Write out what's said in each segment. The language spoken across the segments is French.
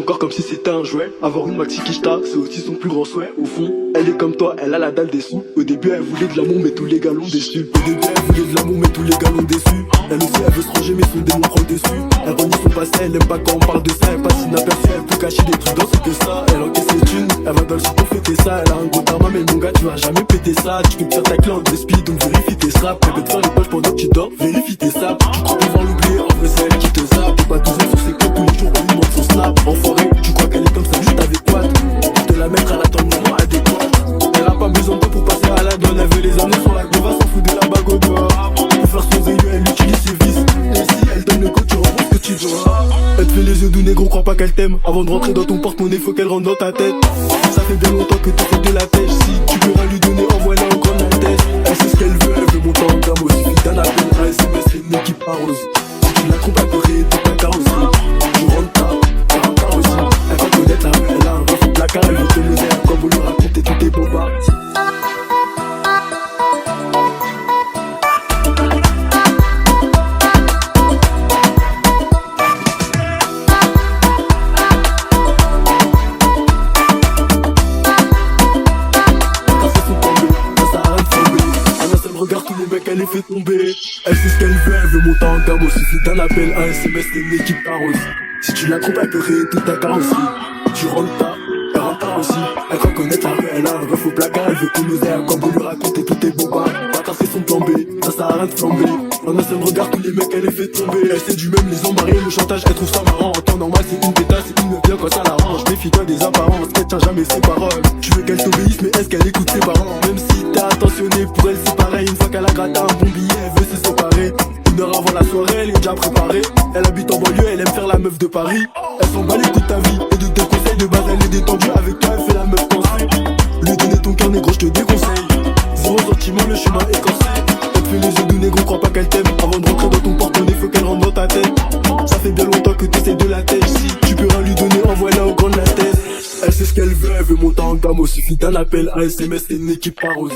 ton corps comme si c'était un jouet. Avoir une maxi Kishta, c'est aussi son plus grand souhait. Au fond, elle est comme toi, elle a la dalle des sous. Au début elle voulait de l'amour mais tous les gars l'ont déçu. Au début elle voulait de l'amour mais tous les gars l'ont déçu. Elle aussi elle veut se ranger mais son démon prend dessus. Elle renie son passé, elle aime pas quand on parle de ça. Elle passe inaperçue, elle peut cacher des trucs dans ce que ça. Elle encaisse les thunes, elle va dans le sud pour fêter ça. Elle a un gros tarma mais mon gars tu vas jamais péter ça. Tu peux te faire ta clé en deux speed donc vérifie tes straps. Elle peut te faire les poches pendant que tu dors, vérifie tes saps. Tu crois pouvoir l'oublier, en vrai c'est elle qui te zappe. T'es pas toujours sur ses clés tous les jours, on lui montre son snap. Enfoiré, tu crois qu'elle est comme ça juste avec quoi? Pour te la mettre à la temps de moment adéquat. Elle a pas besoin de toi pour passer à la donne. Elle veut les années sur la gova, s'en fout de la bague au doigt. Pour faire son zéyo, elle utilise ses vices. Et si elle donne le go, tu rembourses ce que tu dois. Elle te fait les yeux doux négro, crois pas qu'elle t'aime. Avant de rentrer dans ton porte-monnaie, faut qu'elle rentre dans ta tête. Ça fait bien longtemps que tu fais de la tèche. Si tu peux rien lui donner, envoie-la en grande altesse. Elle sait ce qu'elle veut monter en gamme aussi. D'un appel, un SMS, c'est une équipe arrose. Si tu la trompes, elle peut rayer toute ta carrosserie. Tu rentres pas, elle rentre pas aussi. Elle va connaître la rue, elle a un ref au placard. Elle veut te le faire comme vous lui racontez tous tes bobards. Regarde tous les mecs, elle les fait tomber. Elle sait ce qu'elle veut, elle veut monter en gamme. Au suffit d'un appel, un SMS, c'est une équipe arrose. Si tu la trompes, elle peut rayer toute ta carrosserie. Tu rentres pas, elle rentre pas aussi. Elle croit connaître la rue, elle a un ref au placard. Elle veut tout nous aider, comme vous lui racontez tous tes bobards. Bâtard c'est son plan B, ça sert à rien de flamber. En un seul regard, tous les mecs, elle les fait tomber. Elle sait du même les embarrer, le chantage, elle trouve ça marrant. En temps normal, c'est une pétasse, c'est une meuf bien quand ça l'arrange. Méfie-toi des apparences, elle tient jamais ses paroles. Tu veux qu'elle t'obéisse, mais est-ce qu'elle écoute ses parents? Même si t'es attentionné, pour elle c'est pareil. Une fois qu'elle a gratté un bon billet, elle veut se séparer. Une heure avant la soirée, elle est déjà préparée. Elle habite en banlieue, elle aime faire la meuf de Paris. Elle s'en bat les coups de ta vie et de tes conseils de base, elle est détendue. Avec toi, elle fait la meuf pensée. Lui donner ton cœur négro, je te déconseille. Zéro sentiment, le chemin est cassé. Elle te fait les yeux doux négro, crois pas qu'elle t'aime. Avant de rentrer dans ton porte-monnaie, faut qu'elle rentre dans ta tête. Ça fait bien longtemps que t'essaies de la tèche. Si tu peux rien lui donner, envoie-la au grand de la tête. Elle sait ce qu'elle veut, elle veut monter en gamme. Au suffit d'un appel, un SMS, c'est une équipe arrose.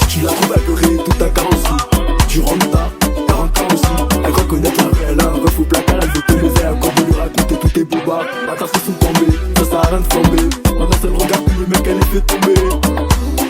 Tu la trouves, elle peut rayer toute ta carrosserie. Tu rentres pas, elle rentre pas aussi. Elle croit connaître la rue, elle a un ref au placard. Elle veut te lever, elle compte lui raconter tous tes bobards. Bâtard c'est son tombé, ça sert à rien de flamber. En un seul regard, tous les mecs, elle les fait tomber.